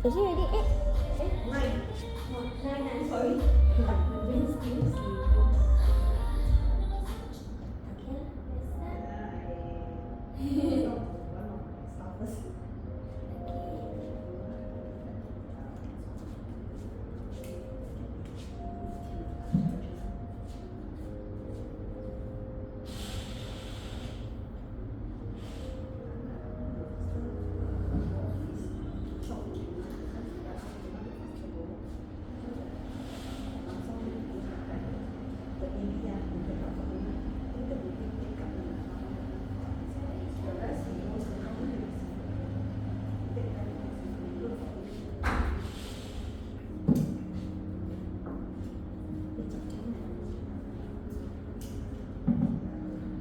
Is it ready? 8? Nine. No, 9, sorry. Okay, let's start. Start first.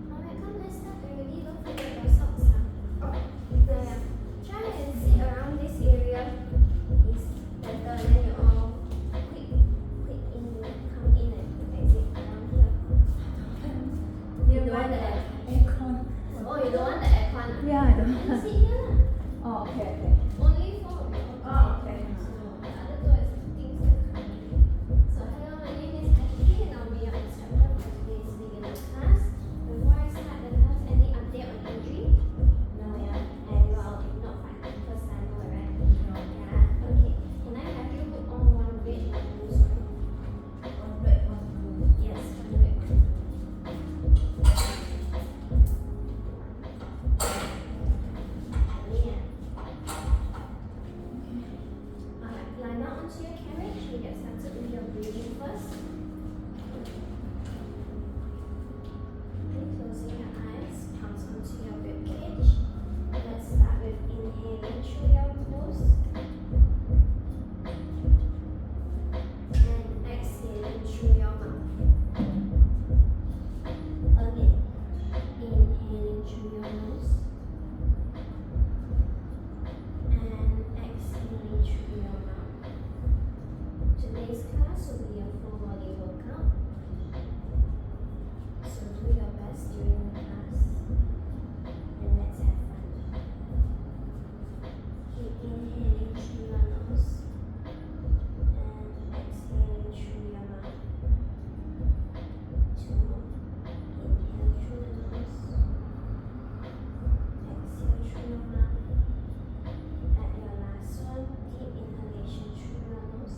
Alright, come, let's start already. Don't forget your socks. Yeah. Try and sit around this area. It's better. Then you all quick in, come in and exit around here. You don't want the Aircon. Oh, you don't want the aircon? Yeah, I don't Then want. sit here lah. Oh, okay, okay. Only 4 of you. Oh, okay. So the other 2 is things that come in. So hello, my name is Heidi and I'll be your instructor for today's beginner class. Before I start the class, any update on injury? No, yeah. And well, if not fine, first timer, right? No. Yeah. Okay. Can I have you put on one red and blue sock? One red, one blue. Yes, one red one. Yeah. Alright, lie down onto your carriage. We get started with your breathing first. And closing your eyes, palms onto your rib cage. Let's start with inhaling through your nose and exhaling through your mouth. Again, inhaling through your nose and exhaling through your mouth. Today's class will be a full body workout. So do your best during the class and let's have fun. Keep inhaling through your nose and exhaling through your mouth. 2 more. Inhale through the nose. Exhale through your mouth. At your last one, deep inhalation through your nose.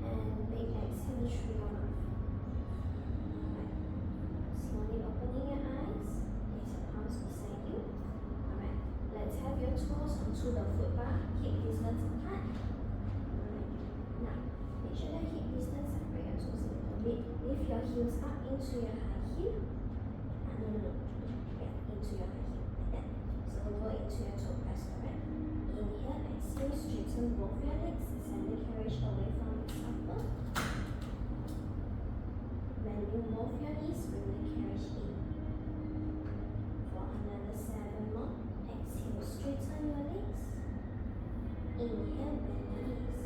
And big exhale through your mouth. Alright. Slowly opening your eyes. Place your palms beside you. Alright. Let's have your toes onto the foot bar, hip distance apart. Alright. Now, make sure the hip distance separate your toes a little bit. Lift your heels up into your high heel. No. Yeah, into your high heel. Like that. So go into your toe press, correct? Inhale, exhale, straighten both your legs. Send the carriage away from the upper. Bending both your knees, bring the carriage in. For another 7 more. Exhale, straighten your legs. Inhale, bend your knees.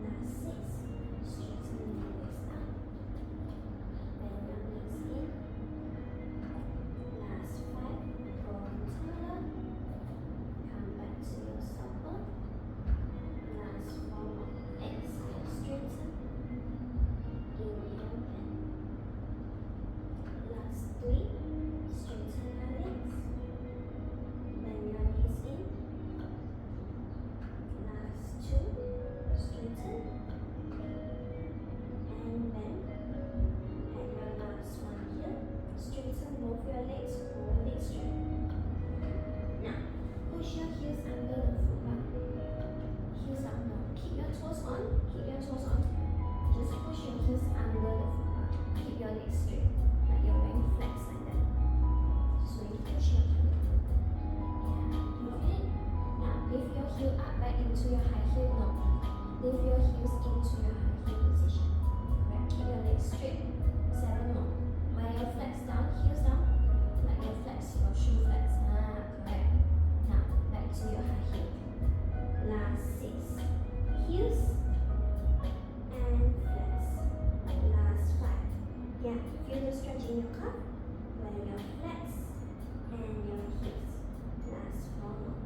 Last 6. Straighten your legs out. Bend your knees in. Last 5. Go on taller. Come back to your supper. Last 4 more. Exhale, straighten. Inhale, bend. Last 3. Straighten your legs. Bend your knees in. Last 2. Straighten. And bend. And your last one here. Straighten both your legs. Hold it straight. Now, push your heels under the foot bar. Heels up now. Keep your toes on. Keep your toes on. Just push your heels under the foot bar. Keep your legs straight. Like you're wearing flats like that. Just when you push your heel. Yeah. You feel it? Now, lift your heel up back into your high heel. No. Lift your heels into your high heel position. Correct? Keep your legs straight. 7 more. Wear your flats down, heels down. Like your flats, your shoe flats. Correct. Now, back to your high heel. Last 6. Heels and flats. Last 5. Yeah, feel the stretch in your calf. Wear your flats and your heels. Last 4 more.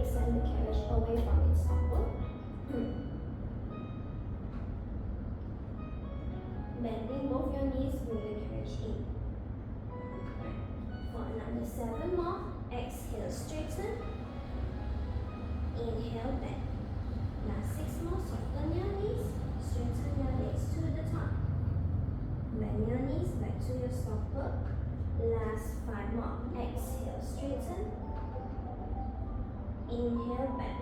send the carriage away from its stopper. Bending both your knees, bring the carriage in. For another 7 more, exhale, straighten. Inhale, bend. Last 6 more, soften your knees, straighten your legs to the top. Bend your knees back to your stopper. Last 5 more, exhale, straighten. Inhale, bend.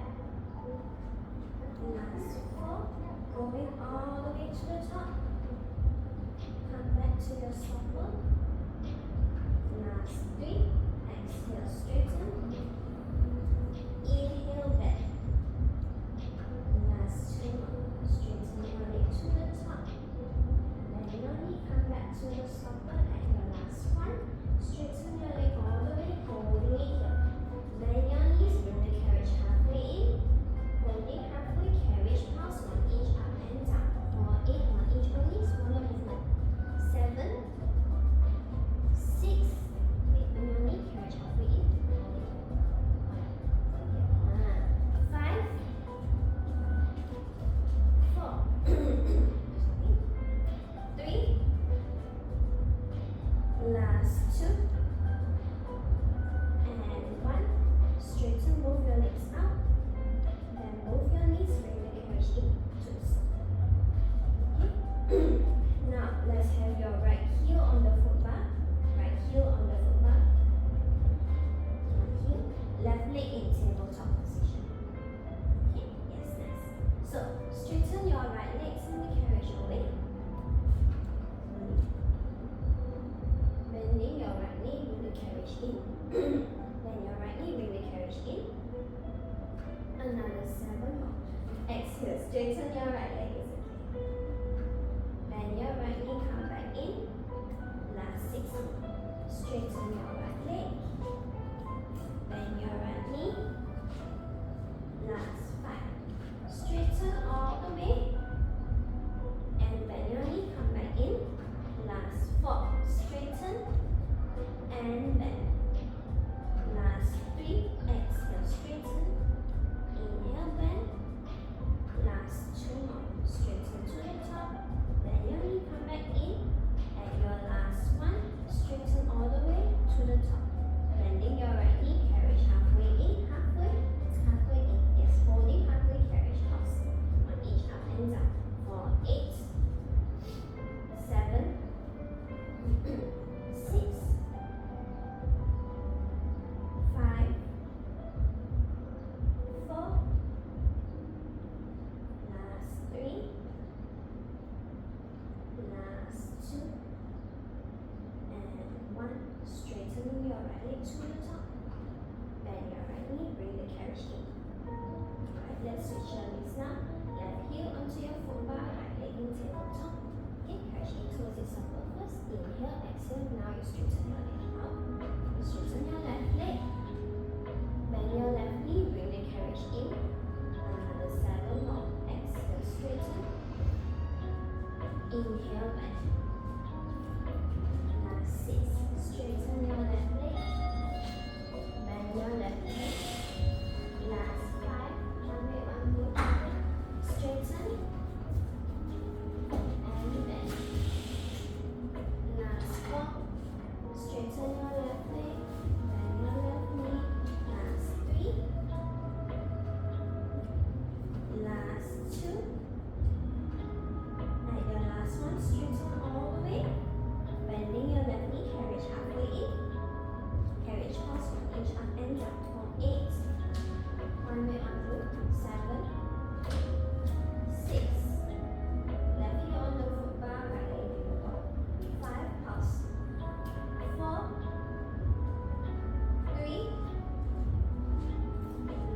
Last 4, going all the way to the top. Come back to your stopper. Last 3, exhale, straighten. Inhale, bend. Last 2 more, straighten your leg to the top. Bend your knee, come back to your stopper at your last one. Straighten your leg all the way, holding it here. Bend your knees, bring the carriage halfway in. Holding halfway, carriage pulse 1 inch up and down. For 8, 1 inch only, smaller movement. 7, 6, wait, bend your knee, carriage halfway in. 5, 4, 3, last 2, and 1. Straighten both your legs out. Then both your knees, bring the carriage in to the side. Okay. Now let's have your right heel on the foot bar. Right heel on the foot bar. Right heel. Left leg in tabletop position. Okay. Yes, nice. So straighten your right leg, send the carriage away. Bending your right knee, bring the carriage in. Then your right knee, bring the carriage in. Another 7 more. Exhale, straighten your right leg. Is okay. Bend your right knee, come back in. Last 6 more. Straighten your right leg. Bend your right knee. Last 5. Straighten all the way. And bend your knee, come back in. Last 4. Straighten and bend. Last 3. Exhale, straighten. Inhale, bend. Last 2 more. Straighten to the top. Bend your knee, come back in. At your last one, straighten all the way to the top. Bending your right knee, carriage halfway in, halfway. It's halfway in. Yes, holding halfway, carriage pulse. 1 inch up and down. For 8, 7, 6, 5, 4, last 3, last 2, and 1. Straighten your right leg to the top. Bend your right knee, bring the carriage in. Alright, let's switch your legs now. Left heel onto your foot bar, right leg in tabletop. Okay, carriage in towards its upper first. Inhale, exhale. Now you straighten your leg out. You straighten your left leg. Bend your left knee, bring the carriage in. Another 7 more. Exhale, straighten. Inhale, bend. Last 6. Straighten your left leg. Bend your left leg. Last 5. One way, one more. Straighten. And bend. Last 4. Straighten your left leg. Bend your left knee. Last 3. Last 2. At your last one, straighten all the way. Bending your left knee, carriage halfway in. Carriage pulse 1 inch up and down. For 8. One way on through. 7, 6. Left heel on the foot bar, right leg in the ball. 5, pulse. 4, 3.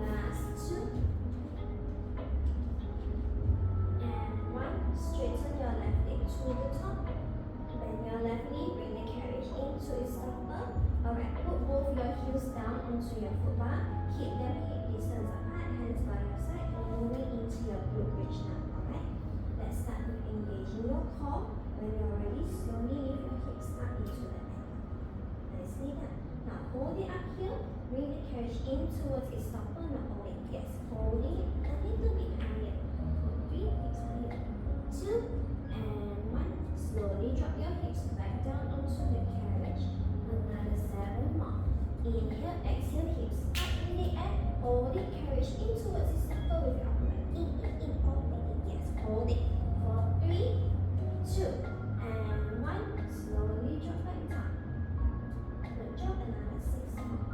Last 2. And 1. Straighten your left leg to the top. Bend your left knee, bring the carriage into its stopper. Alright, put both your heels down onto your foot bar. Keep them hip distance apart, hands by your side, and moving into your glute bridge now. Alright, let's start with engaging your core. When you're ready, slowly lift your hips up into the air. Nicely done. Now hold it up here, bring the carriage in towards its stopper, not Yes, holding it a little bit higher. 3 hips higher. 2 and 1. Slowly drop your hips back down onto the carriage. Another 7 more. Inhale, exhale, hips up in the air. Hold it, carriage in towards the center with your upper back. In, all the way in. Yes, hold it. For 3, 2 and 1. Slowly drop back down. Good job. Another 6 more.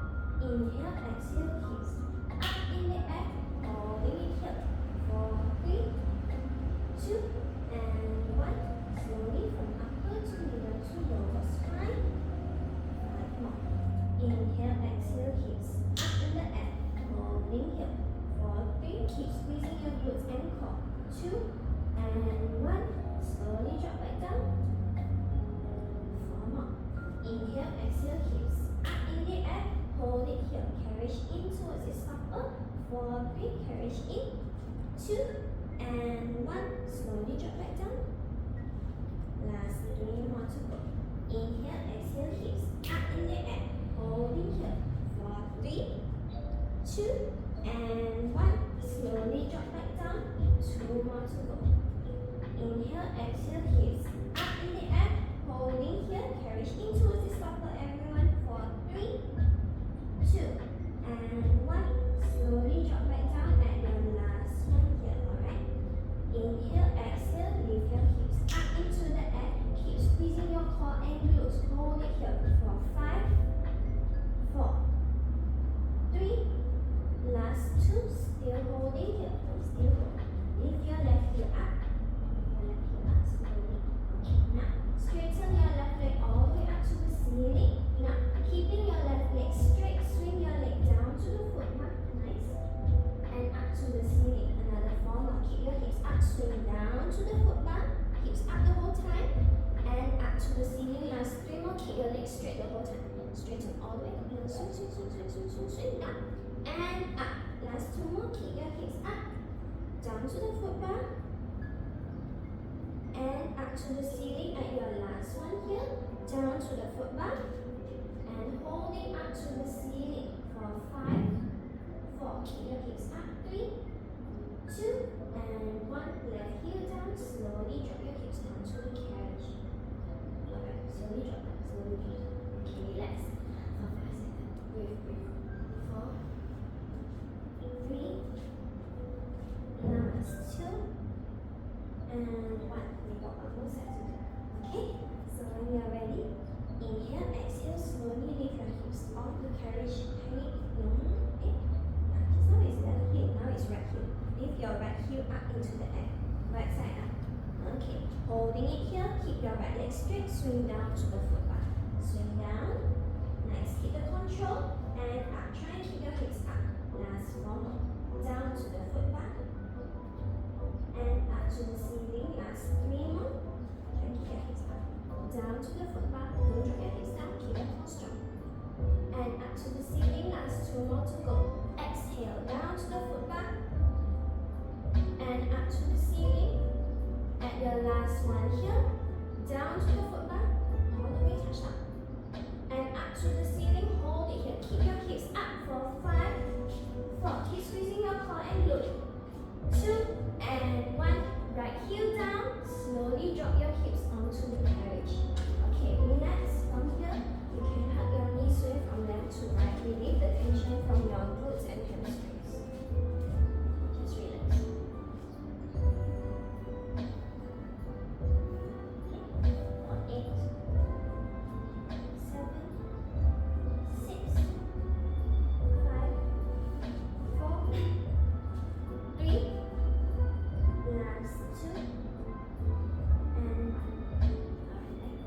Inhale, exhale, hips up in the air. Holding it here. For 3, 2 and 1. Slowly from upper to middle to lower spine. 5 more. Inhale, exhale, hips up in the air. Holding here. For 3, keep squeezing your glutes and core. 2 and 1. Slowly drop back down. 4 more. Inhale, exhale, hips up in the air. Hold it here. Carriage in towards its upper. 4, 3, carriage in. 2 and 1. Slowly drop back down. Last 3 more to go. Inhale, exhale, hips up in the air. Holding here. 4, 3, 2 and 1. Slowly drop back down. 2 more to go. Inhale, exhale, hips up in the air. Holding here. Carriage in towards its upper, everyone. 4, 3, 2 and 1. Slowly drop back down at your last one here, alright? Inhale, exhale, lift your hips up into the air. Keep squeezing your core and glutes. Hold it here for 5, 4, 3, last 2. Still holding here. Still hold. Lift your left heel up. Lift your left heel up slowly. Okay, now straighten your left leg all the way up to the ceiling. Now, keeping your left leg straight, swing your leg down to the foot mat. Nice. And up to the ceiling. Another 4 more. Keep your hips up, swing down to the foot mat. Hips up the whole time. And up to the ceiling. Last 3 more. Keep your legs straight the whole time. Straighten all the way. Swing, swing, swing, swing, swing, swing, swing. Down. And up. Last 2 more. Keep your hips up. Down to the foot bar. And up to the ceiling at your last one here. Down to the foot bar. And holding up to the ceiling for 5, 4. Keep your hips up. 3, 2 and 1. Left heel down. Slowly drop your hips down to the carriage. Alright, slowly drop down. Slowly drop down. Okay, relax. For 5 seconds. Breathe, breathe. 4, 3, last 2 and 1. We got one more set to do. Okay, so when you are ready, inhale, exhale, slowly lift your hips off the carriage. Hang it long. Okay. Just now it's left heel, now it's right heel. Lift your right heel up into the air. Right side up. Okay, holding it here, keep your right leg straight, swing down to the foot bar. Swing down. Nice, keep the control. And up. Try and keep your hips up. Last 4 more. Down to the foot bar. And up to the ceiling. Last 3 more. Try and keep your hips up. Down to the foot bar. Don't drop your hips down. Keep your core strong. And up to the ceiling. Last 2 more to go. Exhale. Down to the foot bar. And up to the ceiling. At your last one here. Down to the foot bar. All the way touch up. And up to the ceiling. Hold it here. Keep your hips up for 5, 4. Keep squeezing your core and glute. 2 and 1. Right heel down. Slowly drop your hips onto the carriage. Okay, relax. From here, you can hug your knees sway from left to right. Relieve the tension from your glutes and hamstrings. Just relax. Okay. For 8, 7, 6, 5, 4, 3, last 2 and 1. Alright,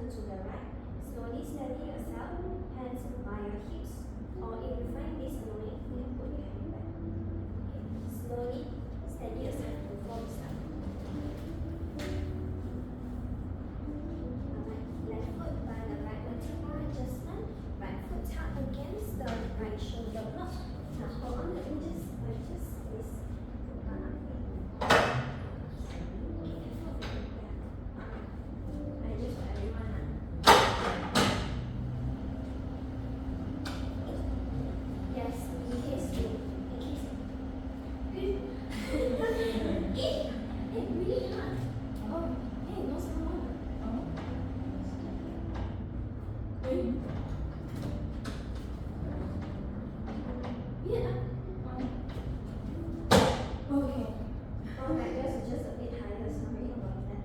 turn to the right. Slowly steady yourself, hands by your hips. Or if you find this annoying, you can put your hand back. Okay. Slowly steady yourself before we start. Alright, left foot by the right vertebra adjustment. Right foot tap against the right shoulder block. Now hold on the hinges like this. This foot bar up here. Okay, careful with it. Yeah. Alright. I just for everyone. Yes, in case you. Good. Hey, really hard. Oh, hey, no sound. Yeah. Okay. Alright, yours is just a bit higher, sorry about that.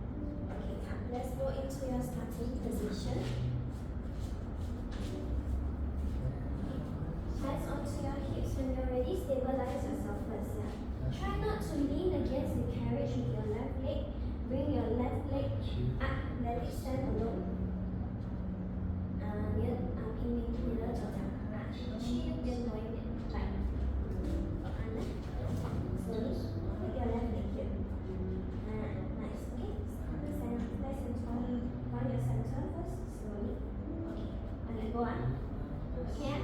Okay, let's go into your starting position. Hands onto your hips when you're ready, stabilize yourself first, yeah. Try not to lean against the carriage with your left leg. Bring your left leg up, let it stand alone. 拼命你的脚掌啊，去变多一点，来，好呢。Slowly put your left leg here. Nice, okay. Stand nice and tall. Find your center first, slowly. Okay, and let go Okay,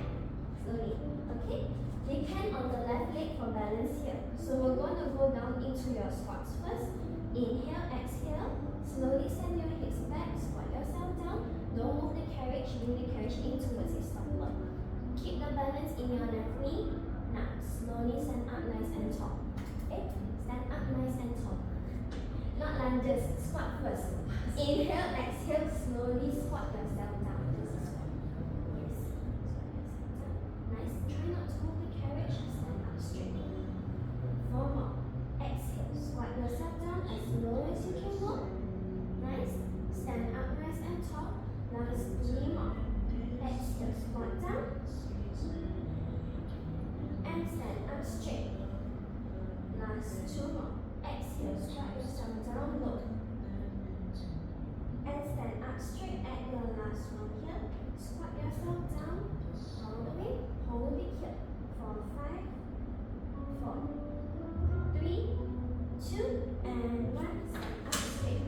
slowly. Okay. Depend on the left leg for balance here. So we're going to go down into your squats first. Inhale, exhale. Slowly send your hips back. Squat yourself down. Don't move the carriage. Bring the carriage in towards your stop block. Keep the balance in your left knee. Now, slowly stand up nice and tall. Okay? Stand up nice and tall. Not lunges. Squat first. Inhale, exhale. Slowly squat yourself down. Just squat. Yes. Squat yourself down. Nice. Try not to move the carriage. Stand up straight. 4 more. Exhale. Squat yourself down as low as you can go. Nice. Stand up nice and tall. Last 3 more. Exhale. Squat down. And stand up straight. Last 2 more. Exhale. Squat yourself down low. And stand up straight at your last one here. Squat yourself down all the way. Hold it here. For 5, 4, 3, 2, and 1. Stand up straight.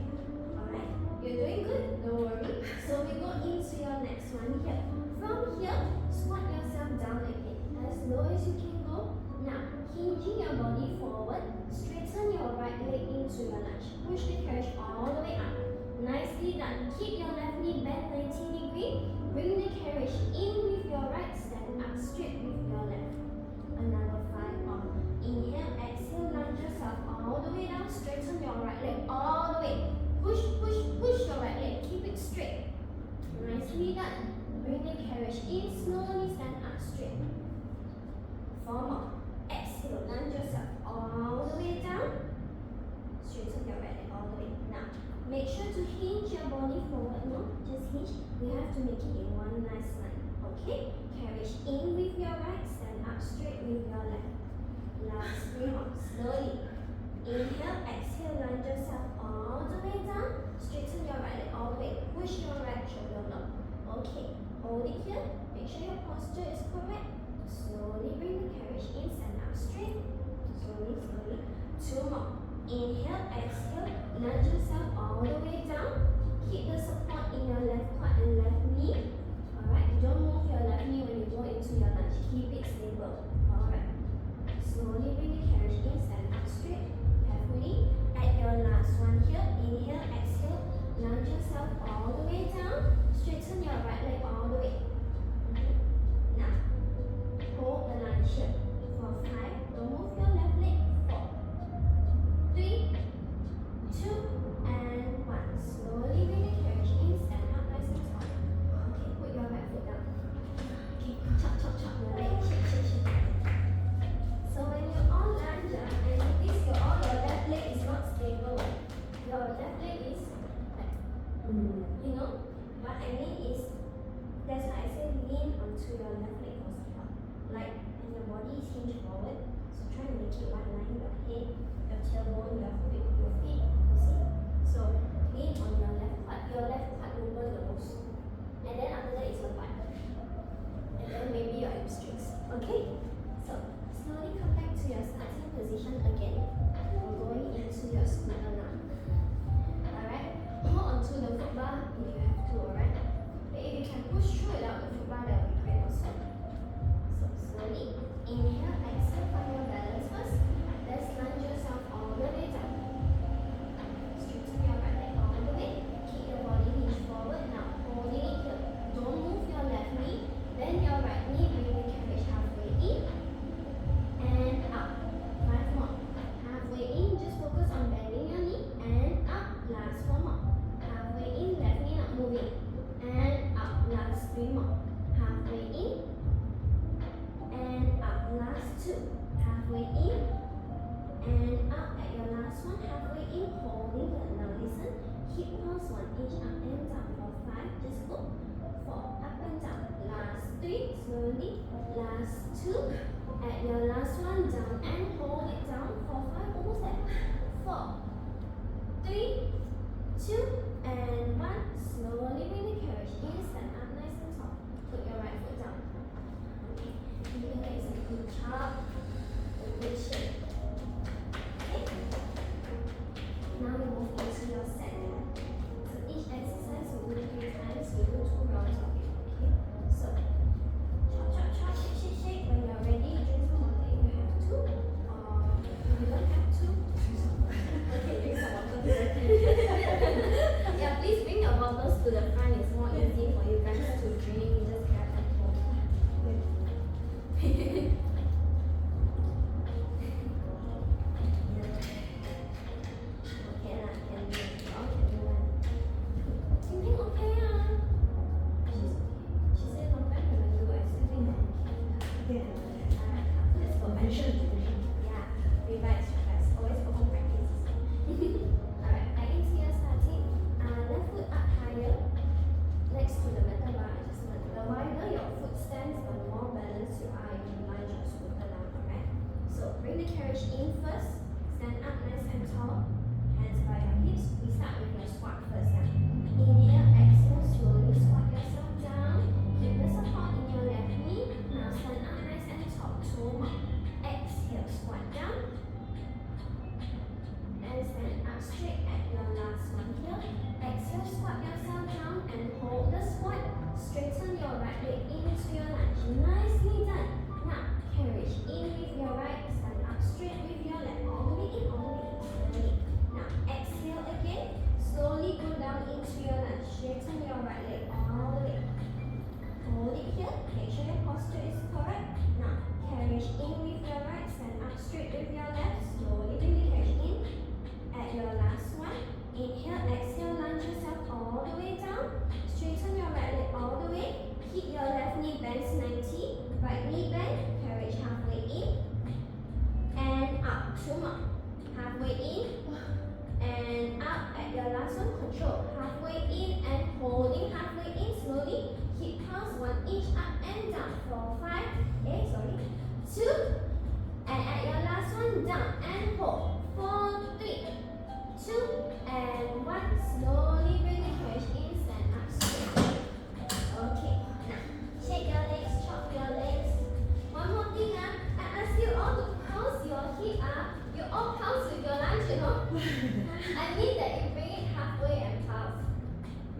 Alright, you're doing good. Don't worry. So we go into your next one here. From here, squat yourself down again. As low as you can go. Now, hinging your body forward. Straighten your right leg into your lunge. Push the carriage all the way up. Nicely done. Keep your left knee bent 90 degrees. Bring the carriage in with your right. Stand up straight with your left. Another 5 more. Inhale, exhale, lunge yourself all the way down. Straighten your right leg all the way. Push, push, push your right leg. Keep it straight. Nicely done. Bring the carriage in. Slowly stand up straight. 4 more. Exhale, lunge yourself all the way down. Straighten your right leg all the way. Now, make sure to hinge your body forward. No, just hinge. We have to make it in one nice line. Okay? Carriage in with your right. Stand up straight with your left. Last 3 more. Slowly. Inhale, exhale, lunge yourself all the way down. Straighten your right leg all the way. Push your right shoulder block. Okay, hold it here. Make sure your posture is correct. Slowly bring the carriage in. Stand up straight. Slowly, slowly. 2 more. Inhale, exhale, lunge yourself all the way down. Keep the support in your left quad and left knee. Alright, don't move your left knee when you go into your lunge. Keep it stable. Alright. Slowly bring the carriage in. Stand up straight. Carefully. At your last one here, inhale, exhale, lunge yourself all the way down. Straighten your right leg all the way. Now, hold the lunge here. For 5, don't move your left leg. 4, 3, 2, and 1. Slowly bring the carriage in. Stand up nice and tall. Okay, put your right foot down. Okay, chop, chop, chop your leg. Shake, shake, shake. So when you're on lunge, and notice your left leg is not stable. Your left leg is like, you know, what I mean is, that's why I say lean onto your left leg for support. Like, and your body is hinged forward. So try to make it one line, your head, your tailbone, your feet, you see? So lean on your left quad. Your left quad will burn the most. bar if you have to, alright? But if you can push through without the foot bar, that would be great also. So slowly, inhale, exhale, find your balance first. Let's lunge yourself all the way down. Straighten your right leg all the way. Keep your body hinge forward. Now holding it here. Don't move your left knee. Bend your right knee. Bring the carriage halfway in and up. 5 more. Halfway in. Just focus on bending your knee and up. Last 4 more. Halfway in. Left knee not moving and up. Last 3 more. Halfway in and up. Last 2. Halfway in and up. At your last one, halfway in, holding here. Now listen. Hip pulse 1 inch up and down for 5. Just go. 4 up and down. Last 3 slowly. Last 2. At your last one, down and hold it down for 5. Almost there. 4, 3, 2, and 1. Slowly bring the carriage in. Stand up nice and tall. Put your right foot down. Okay. Here is a good job. A good shape. Okay. Now we move into your second. So each exercise we do 3 times. We do 2 rounds of it. Okay. So chop, chop, chop, shake, shake, shake. When you're ready, drink some water if you have to. Or if you don't have to. Okay, drink some water. Yeah, please bring your bottles to the front. It's more easy for you guys to drink. You just grab and hold. Okay lah, can do. All can do one. Ting Ting okay ah. She's okay. She said not bad when I do. I still think I'm okay. Alright, let's go back. Yeah, revise. Always go home practice. Alright, I into your starting. Left foot up higher. Next to the metal bar adjustment. The wider your foot stands, the more balanced you are. You can lunge your scooter down, alright? So bring the carriage in first. Stand up nice and tall. Hands by your hips. We start with your squat first. Inhale, exhale, slowly squat yourself down. Keep the support in your left knee. Now stand up nice and tall. 2 more. Exhale, squat down. And stand up straight at your last one here. Exhale, squat yourself down and hold the squat. Straighten your right leg into your lunge. Nicely done. Now, carriage in with your right. Stand up straight with your left. All the way in, all the way in. Slowly. Now, exhale again. Slowly go down into your lunge. Straighten your right leg all the way. Hold it here. Make sure your posture is correct. Now, carriage in with your right. Stand up straight with your left. Slowly bring the carriage in. At your last one, inhale, exhale, lunge yourself all the way down. Straighten your right leg all the way. Keep your left knee bends 90. Right knee bend. Carriage halfway in. And up. 2 more. Halfway in. And up. At your last one, control. Halfway in and holding halfway in slowly. Hip pulse 1 inch up and down for 5. 2. And at your last one, down and hold. 4, 3, 2, and 1. Slowly bring the carriage in. Stand up straight. Okay. Now, shake your legs, chop your legs. One more thing, I ask you all to pulse your hip up. You all pulse with your lunge, you know. I mean that you bring it halfway and pulse.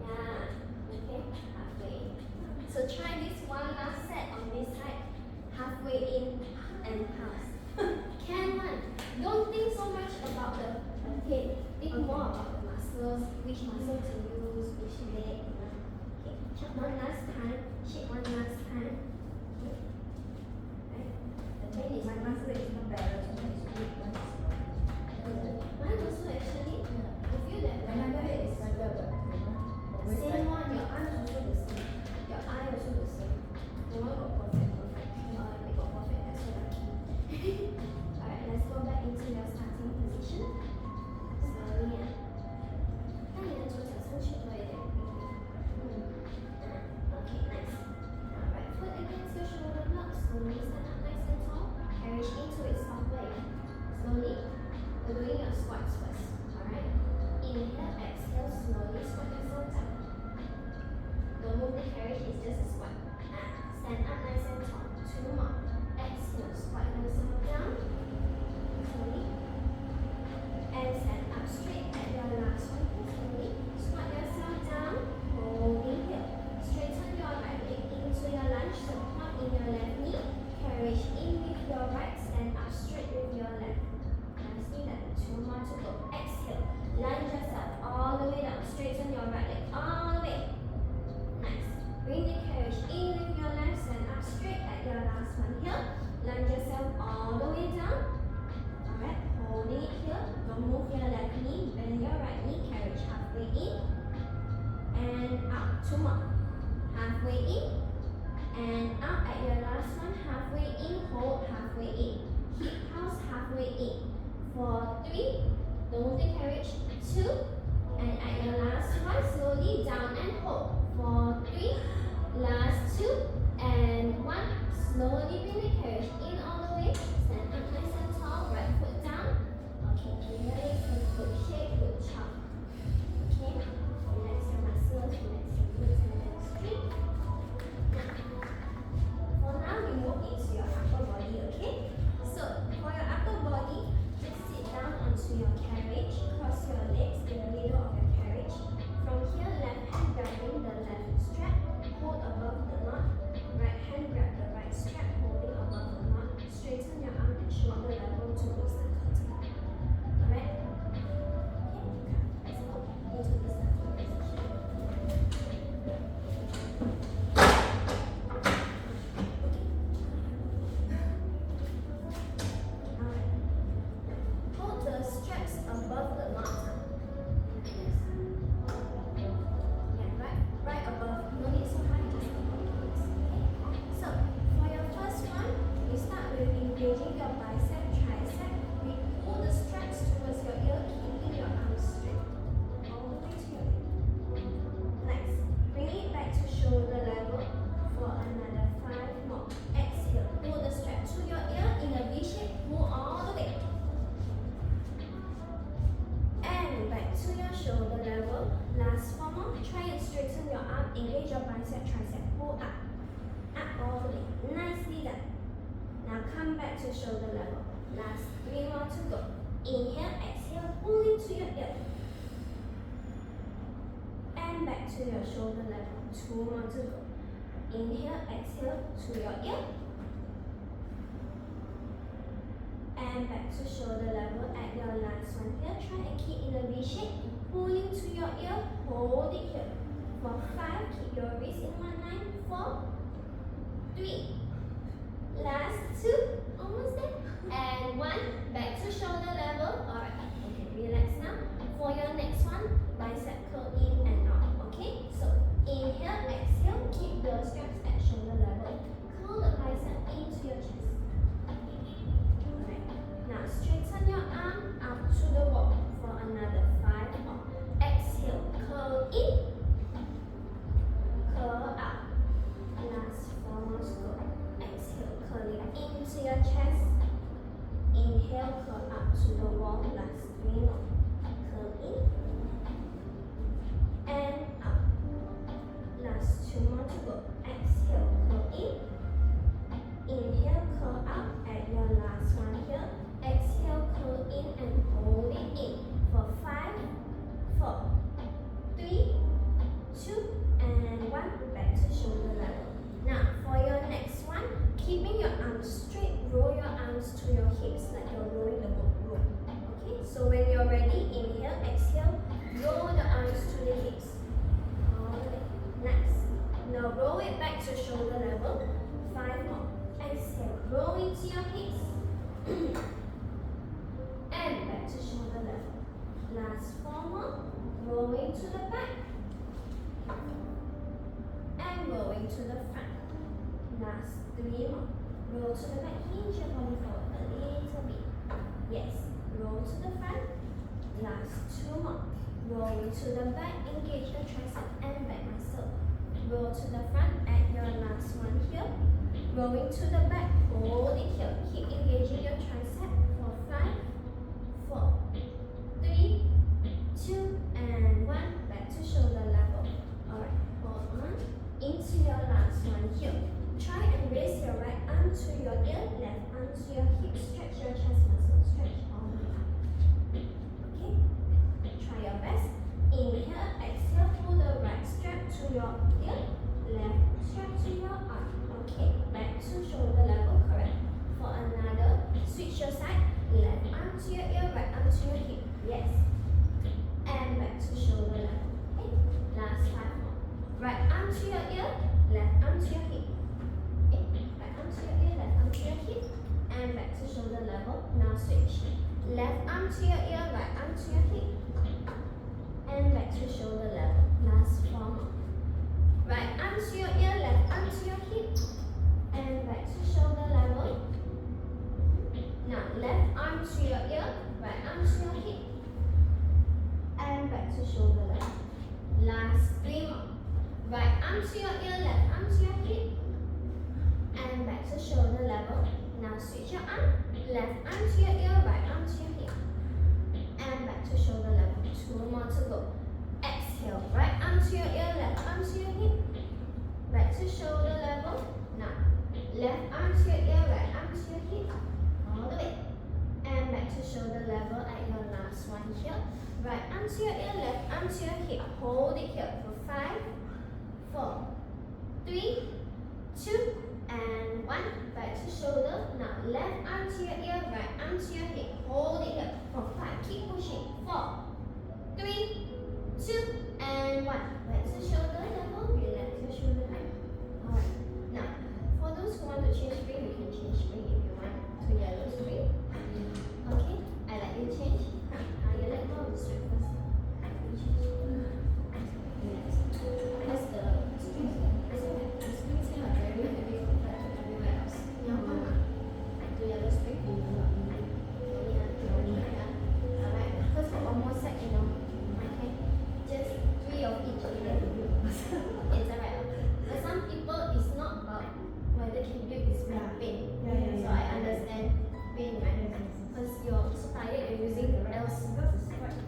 Yeah. Okay. Halfway. So try this one last set on this side. Halfway in and pulse. Can one. Don't think so much about the head. Think more about the muscles, which muscle to use, which leg. Okay, chop one last time, shake one last time. Okay. Right. The pain is My muscle is not balanced. One is weak, one is strong. mine also actually. I feel that Another head is like that, but always same like one, your arms also the same. Your eye also the same. No one got perfect. They got perfect, that's so lucky. Alright, let's go back into your starting position. Slowly. 看你的左脚上去多一点。Okay, nice. Now right foot against your shoulder block. Slowly stand up nice and tall. Carriage into its soft leg. Slowly. We're doing your squats first. Alright. Inhale, exhale, slowly squat yourself down. Don't move the carriage, it's just a squat. Stand up nice and tall. 2 more. Exhale, squat yourself down. Slowly. And stand up straight at your last one. Slowly. Squat yourself down. out, 2 more. Halfway in and out at your last one. Halfway in, hold, halfway in. Hip pulse, halfway in. For 3, the moving carriage, 2, and at your last one, slowly down and hold. For 3, last 2, and 1, slowly bring the carriage in all the way. Stand up nice and tall, right foot down. Okay, keep your legs in good shape, good chop. Okay, relax your muscles, relax your glutes and hamstring. For now, we move into your upper body, okay? So, for your upper body, just sit down onto your carriage, cross your legs in the middle of your carriage. From here, left hand grabbing the left strap, hold above the knot. Right hand grab the right strap, holding above the knot. Straighten your arm and shoulder level towards the curtain. Alright? Okay, let's go into the starting position. Alright. Hold the straps above the knot. Yes. Yeah, right above. No need so high, just above the knot. Okay. So, for your first one, we start with engaging your bicep, tricep. We pull the straps towards your ear, keeping your arms straight. All the way to your ear. Nice. Bring it back to shoulder level for another 5 more. Exhale. Pull the strap to your ear in a V shape. Pull all the way. And back to your shoulder level. Last 4 more. Try and straighten your arm. Engage your bicep, tricep. Pull up. Up all the way. Nicely done. Now come back to shoulder level. Last 3 more to go. Inhale, exhale, pull into your ear. And back to your shoulder level. 2 more to go. Inhale, exhale to your ear. And back to shoulder level at your last one here. Try and keep in a V shape. Pull into your ear. Hold it here. For 5, keep your wrist in one line. 4, 3, last 2, almost there. And 1, back to shoulder level. Alright, okay, relax now. For your next one, bicep curl in and out. Okay, so inhale, exhale, keep the straps at shoulder level. Curl the bicep into your chest. Alright, now straighten your arm out to the wall for another 5 more. Exhale, curl in, curl out. Last 4 more to go. Exhale, curling into your chest. Inhale, curl up to the wall. Last 3 more. Curl in and out. Last 2 more to go. Exhale, curl in. Inhale, curl out at your last one here. Exhale, curl in and hold it in for 5, 4, 3, 2, and 1. Back to shoulder level. Now, for your next one, keeping your arms straight, roll your arms to your hips like you're rolling the boat roll. Okay, so when you're ready, inhale, exhale, roll the arms to the hips. All the way. Nice. Now roll it back to shoulder level. 5 more. Exhale, roll into your hips. And back to shoulder level. Last 4 more. Rolling to the back. And rolling to the front. Last 3 more. Roll to the back, hinge your body forward a little bit. Yes, roll to the front. Last 2 more. Roll to the back, engage the tricep and back muscle. Roll to the front at your last one here. Rolling to the back, hold it here. Keep engaging your tricep for 5, 4, 3, 2, and 1. Back to shoulder level. Alright, hold on. Into your last one here. Try and raise your right arm to your ear, left arm to your hip. Stretch your chest muscle. Stretch all the way up. Okay? Try your best. Inhale, exhale, pull the right strap to your ear, left strap to your arm. Okay, back to shoulder level, correct. For another, switch your side. Left arm to your ear, right arm to your hip. Yes. And back to shoulder level. Okay, last 5 more. Right arm to your ear, left arm to your hip. Okay, right arm to your ear, left arm to your hip. And back to shoulder level. Now switch. Left arm to your ear, right arm to your hip. And back to shoulder level. Last 4 more. arm to your ear, left arm to your hip. And back to shoulder level. Now switch your arm, left arm to your ear, right arm to your hip. And back to shoulder level. 2 more to go. Exhale, right arm to your ear, left arm to your hip. Back to shoulder level. Now, left arm to your ear, right arm to your hip. All the way. And back to shoulder level at your last one here. Right arm to your ear, left arm to your hip. Hold it here for 5, 4, 3, 2, and 1. Back to shoulder. Now, left arm to your ear, right arm to your hip. Hold it here for 5. Keep pushing. 4, 3, 2, and 1. Back to shoulder level. Relax your shoulder line. Alright. Now, for those who want to change spring, you can change spring if you want to yellow spring. Okay? I let you change. You let go of the string first. You change. Relax. Because the strings here are very heavy compared to everywhere else. You want to yellow spring? Alright. First for one more set, you know. Okay? Just 3 of each here. It's alright, okay. But some people, it's not about whether can build is very pain. So I understand pain, right? Because you're so tired, you're using else. Because it's quite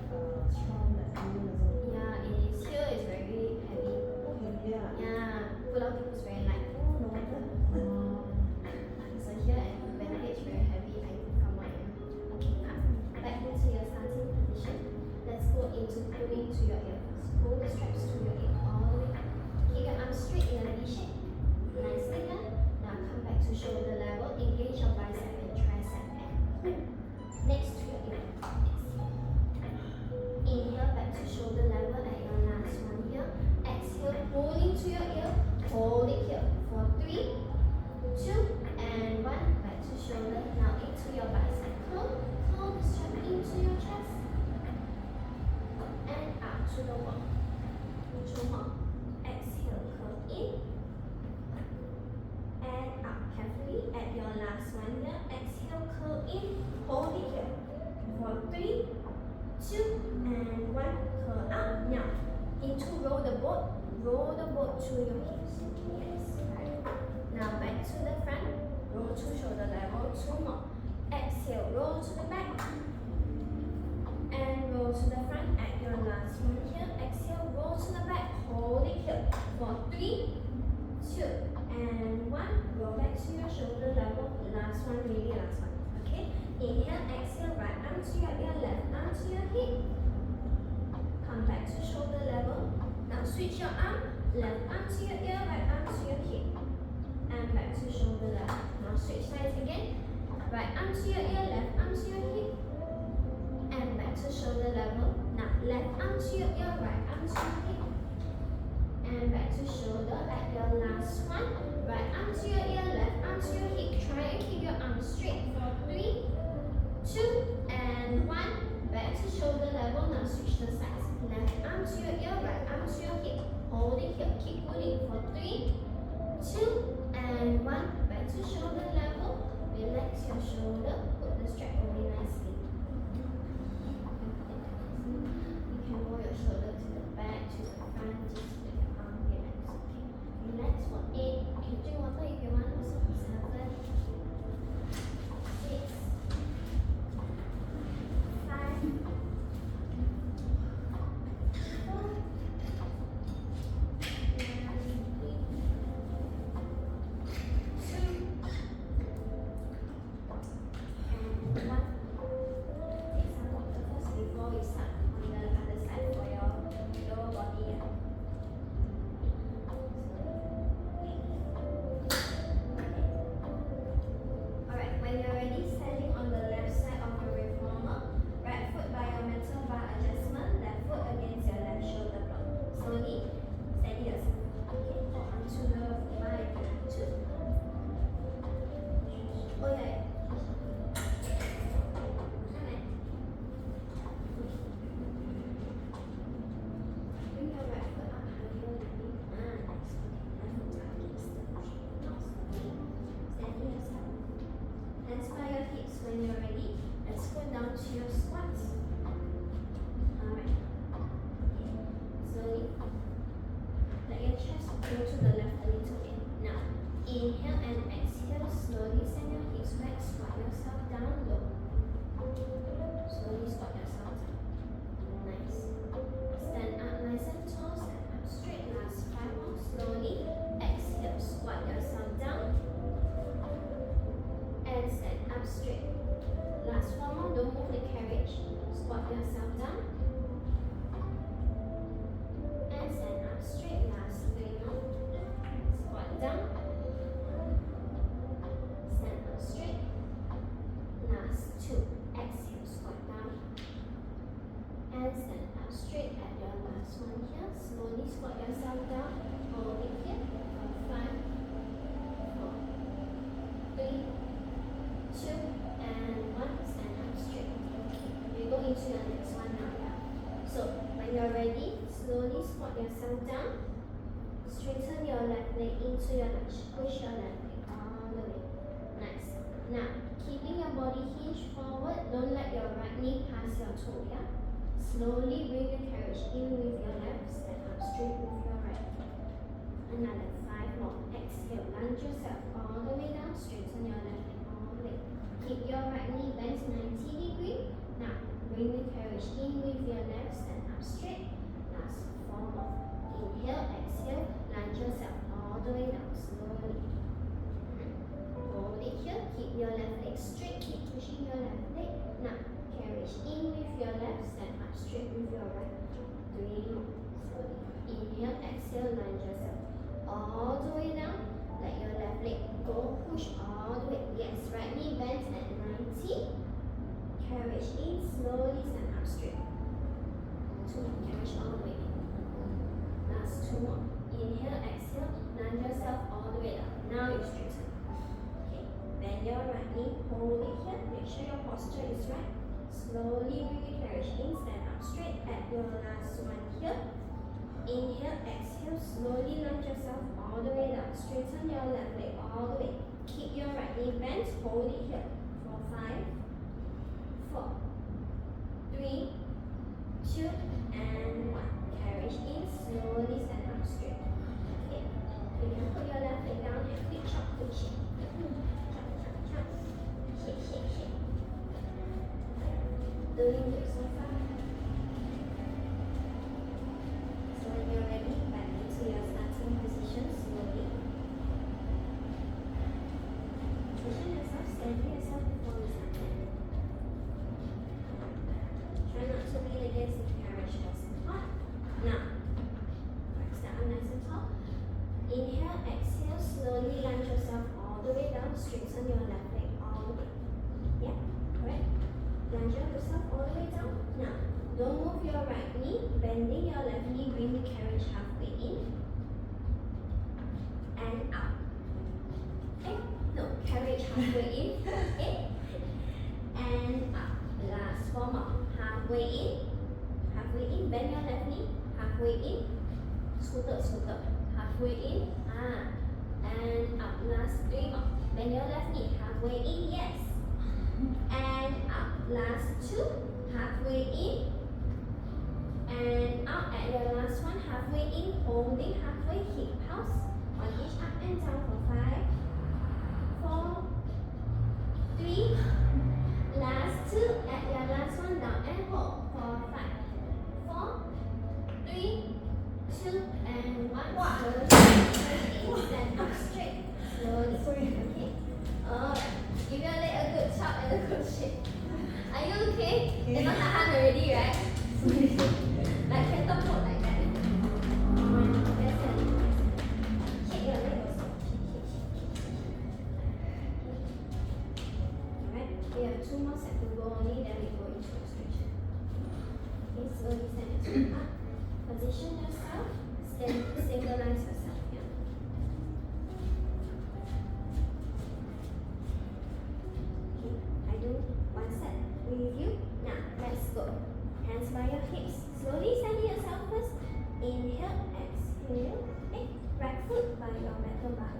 strong, that feeling as well. Yeah, it is. Here is very heavy. Okay, yeah. Yeah, pull out is very light. Oh, no wonder. So here at bandage very heavy, I from what I know. Okay, back into your starting position. Let's go into pulling to your ear first. Pull the straps to your ear all the way up. Keep your arms straight in a V shape. Nicely done. Now come back to shoulder level. Engage your bicep and tricep and pull. Next to your ear. Inhale back to shoulder level at your last one here. Exhale, pulling to your ear. Hold it here for 3, 2, and 1. Back to shoulder. Now into your bicep. Pull the strap into your chest. And out to the wall. 2 more. Exhale, curl in. And out carefully at your last one here. Exhale, curl in. Hold it here for 3, 2, and 1. Curl out. Now, into roll the boat. Roll the boat to your hips. Yes. Right. Now back to the front. Roll to shoulder level. 2 more. Exhale, roll to the back. And roll to the front at your last one here. Exhale, roll to the back. Hold it here for 3, 2, and 1. Roll back to your shoulder level. Last one, really last one. Okay? Inhale, exhale, right arm to your ear, left arm to your hip. Come back to shoulder level. Now switch your arm, left arm to your ear, right arm to your hip. And back to shoulder level. Now switch sides again. Right arm to your ear, left arm to your hip. And back to shoulder level. Now left arm to your ear, right arm to your hip. And back to shoulder at your last one. Right arm to your ear, left arm to your hip. Try and keep your arms straight for 3, 2, and 1. Back to shoulder level. Now switch the sides. Left arm to your ear, right arm to your hip. Hold it here. Keep pulling for 3, 2, and 1. Back to shoulder level. Relax your shoulder. Put the strap away nicely. You can roll your shoulder to the back, to the front. Just let your arm relax. Okay. Relax for 8. You can drink water if you want. Also 7, 6, 5, 4, 2, and 1. go to the left a little bit. Now, inhale and exhale. Slowly send your hips back. Squat yourself down low. Slowly squat yourself down. Nice. Stand up nice and tall. Stand up straight. Last 5 more. Slowly exhale. Squat yourself down. And stand up straight. Last 4 more. Don't move the carriage. Squat yourself down. And stand up straight. Last 3 more. Squat down. Stand up straight. Last 2. Exhale. Squat down. And stand up straight at your last one here. Slowly squat yourself down. Hold it here. 5, 4, 3, 2, and 1. Stand up straight. We go into your next one now. Yeah. So when you're ready, slowly squat yourself down. Straighten your left leg into your lunge. Push your left leg all the way. Nice. Now, keeping your body hinged forward, don't let your right knee pass your toe. Yeah. Slowly bring the carriage in with your left. Stand up straight with your right. Another 5 more. Exhale. Lunge yourself all the way down. Straighten your left leg all the way. Keep your right knee bent 90 degrees. Now, bring the carriage in with your left. Stand up straight. Last 4 more. Inhale, exhale. Lunge yourself all the way down. Slowly. Hold it here. Keep your left leg straight. Keep pushing your left leg. Now, carriage in with your left. Stand up straight with your right. 3 more. Slowly. Inhale, exhale. Lunge yourself all the way down. Let your left leg go. Push all the way. Yes, right knee bent at 90. Carriage in. Slowly stand up straight. 2 more. Carriage all the way in. Last 2 more. Inhale, exhale. Lunge yourself all the way down. Now you straighten. Okay. Bend your right knee. Hold it here. Make sure your posture is right. Slowly bring the carriage in. Stand up straight at your last one here. Inhale, exhale. Slowly lunge yourself all the way down. Straighten your left leg all the way. Keep your right knee bent. Hold it here for 5, 4, 3, 2, and 1. Carriage in. Slowly stand up straight. Okay. You can put your left leg down and quick chop, quick shake. Chop, chop, chop. Shake, shake, shake. Doing good so far. So when you're ready, back into your starting position slowly. Position yourself, steady yourself before we start. Try not to lean against the carriage for support. Now, stand up nice and tall. Inhale, exhale, slowly lunge yourself all the way down. Straighten your left leg all the way. Yeah, correct. Lunge yourself all the way down. Now, don't move your right knee. Bending your left knee, bring the carriage halfway in and out. Okay? No, carriage halfway in. Okay? And up. Last 4 more. Halfway in. Halfway in. Bend your left knee. Halfway in. Scooter, scooter. Halfway in. And up. Last 3 more. Bend your left knee. Halfway in. Yes. And up. Last 2. Halfway in. And out at your last one. Halfway in. Holding halfway. Hip pulse. On each up and down for 5, 4, 3. Last 2. At your last one. Down and hold for 5, 4, 3, 2, and 1. Slowly. Stand up straight. Slowly. Okay. Alright. Give your leg a good chop and a good shake. Are you okay? You're not tahan already, right? Like catapult like that. Yes, yes. Shake your leg also. Alright. We have 2 more sets to go only, then we go into extension. Okay, slowly stand yourself up. Position yourself. Stabilize yourself. Yeah. Okay, I do 1 set with you. Now, let's go. Hands by your hips. Slowly steady yourself first. Inhale, exhale. Right foot by your metal bar.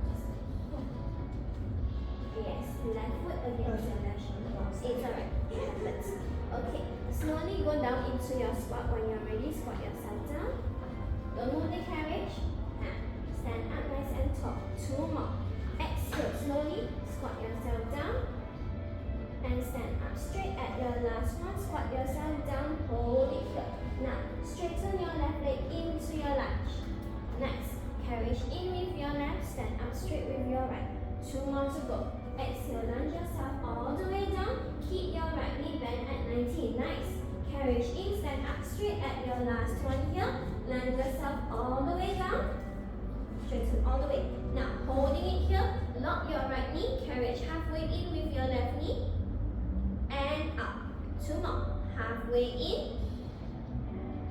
Yes, left foot against your left shoulder. It's alright. It happens. Okay, slowly go down into your squat. When you're ready, squat yourself down. Don't move the carriage. Stand last one, squat yourself down, hold it here. Now, straighten your left leg into your lunge. Next, carriage in with your left, stand up straight with your right. 2 more to go. Exhale, lunge yourself all the way down. Keep your right knee bent at 90. Nice. Carriage in, stand up straight at your last one here. Lunge yourself all the way down. Straighten all the way. Now, holding it here, lock your right knee. Carriage halfway in with your left knee. And up. 2 more. Halfway in.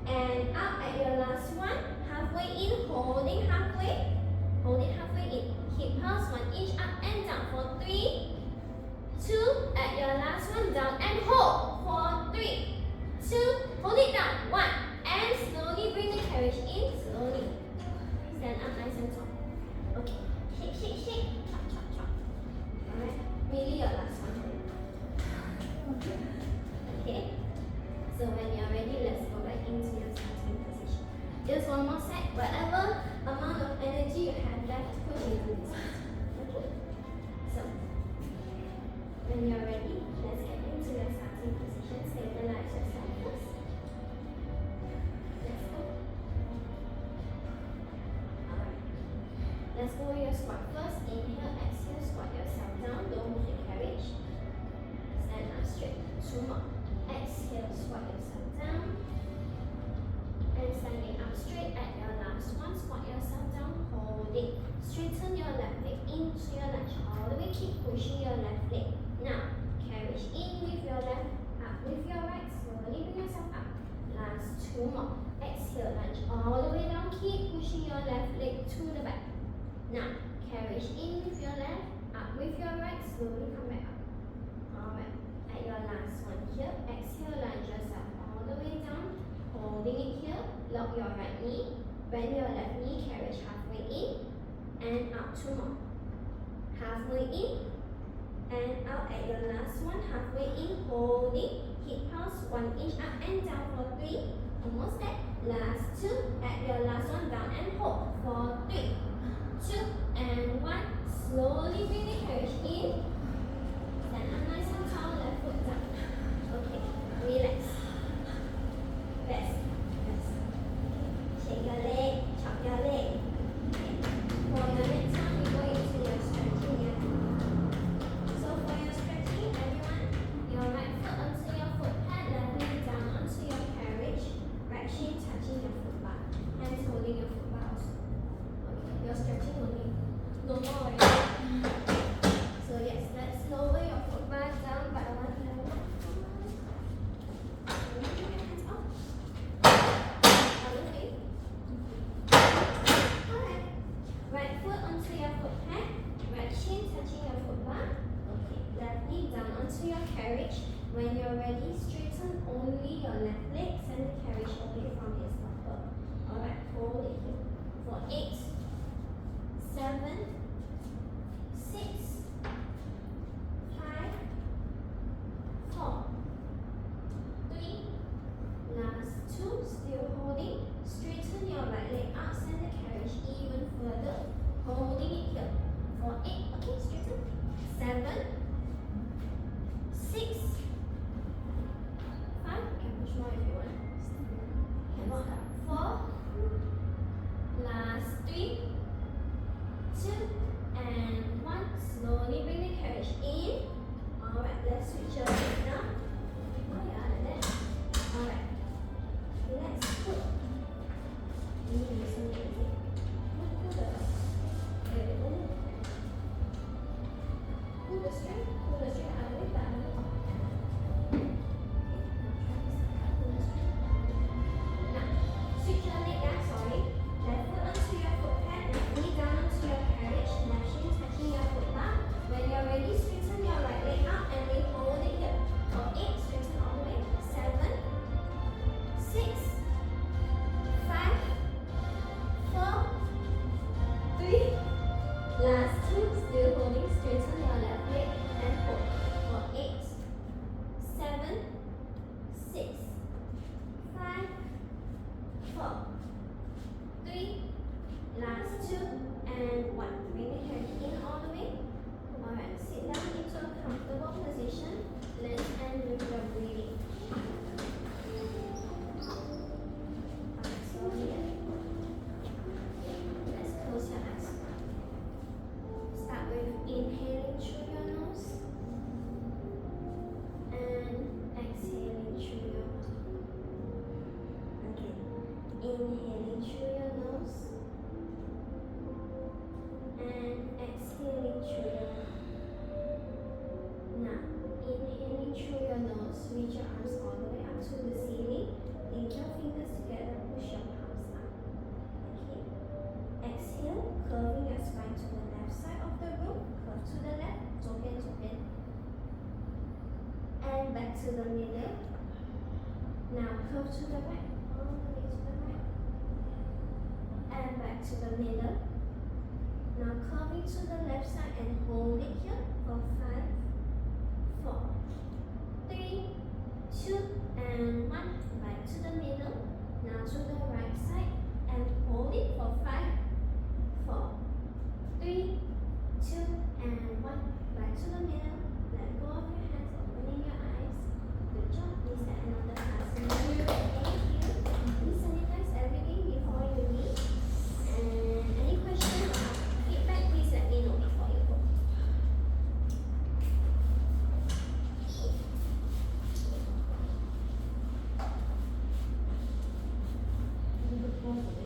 And up at your last one. Halfway in, holding halfway. Hold it halfway in. Hip pulse, 1 inch up and down for 3, 2. At your last one, down and hold for 3, 2. Hold it down. 1. And slowly bring the carriage in. Slowly. Stand up nice and tall. Okay. Shake, shake, shake. Chop, chop, chop. Alright. Really your last one. Okay. So when you're ready, let's go back into your starting position. Just one more set. Whatever amount of energy you have left, put into this. Okay? So, when you're ready, let's get into your starting position. Stabilize yourself first. Let's go. Alright. Let's go with your squat first. Inhale, exhale, squat yourself down. Don't move the carriage. Stand up straight. 2 more. Exhale, squat yourself down. And standing up straight at your last one, squat yourself down, hold it. Straighten your left leg into your lunge. All the way, keep pushing your left leg. Now, carriage in with your left, up with your right. Slowly bring yourself up. Last 2 more. Exhale, lunge all the way down. Keep pushing your left leg to the back. Now, carriage in with your left, up with your right. Slowly come back up. Alright. At your last one here, exhale, lunge yourself all the way down. Holding it here, lock your right knee, bend your left knee, carriage halfway in, and out 2 more. Halfway in, and out at your last one, halfway in, holding, hip pulse, 1 inch up and down for 3, almost there. Last 2, at your last one, down and hold for 3, 2, and 1. Slowly bring the carriage in, stand up nice and tall, left foot down. Okay, relax. Rest. Rest. Shake your leg, chop your leg. Okay. For your next one, we go into your stretching here. So for your stretching, everyone, your right foot onto your foot pad, left knee down onto your carriage, right shin touching your foot bar, hands holding your foot bar also. Okay, your stretching only. No more already. So yes, let's lower your foot bar down by 1 level. Bring your hands up. Other way. Alright. Right foot onto your foot pad. Right shin touching your foot bar. Okay. Left knee down onto your carriage. When you're ready, straighten only your left leg. Send the carriage away from your stopper. Alright. Hold it here. For 8, 7, 6, 5, 4, 3, last 2, still holding. Straighten your right leg out, send the carriage even further. Holding it here. For 8, okay, straighten. 7, 6, 5, you can push more if you want. Cannot. 4, last 3, 2, and 1. Slowly bring the carriage in. Alright, let's switch your legs now. Oh yeah, like that. Alright. Let's put. This one easy. Pull the. Pull the string. Pull the string out of it. That way. Okay. Pull the string. Now, switch your leg back. Sorry. Left foot onto your foot pad. Left knee down onto your carriage. Left shin touching your foot bar. When you're ready, straighten your right leg up and we hold it here. For 8, straighten all the way. 7, 6, 5, 4, 3. Last 2, still holding. Straighten your left leg and hold. For 8, 7, 6, 5, 4, 3. Last 2 and 1. Bring the carriage in all the way. Alright, sit down into a comfortable position. Let's end with your breathing. So here, let's close your eyes. Start with inhaling through your nose and exhaling through your mouth. Again, inhaling through your nose and exhaling through your mouth. Now, inhaling through your nose, reach your arms all the way up to the ceiling. Link your fingers together, push your palms up. Okay. Exhale, curving your spine to the left side of the room. Curve to the left, 左边左边. And back to the middle. Now curve to the right, all the way to the right. And back to the middle. Now curving to the left side and hold it here for 5, 4, 3, 2, and 1. Back to the middle. Now to the right side and hold it for 5, 4, 3, 2, and 1. Back to the middle. Let go of your hands, opening your eyes. Good job. Please set another class. Thank you. Please sanitize everything before you leave. And any questions or feedback, please let me know before you go. 이거 좋아서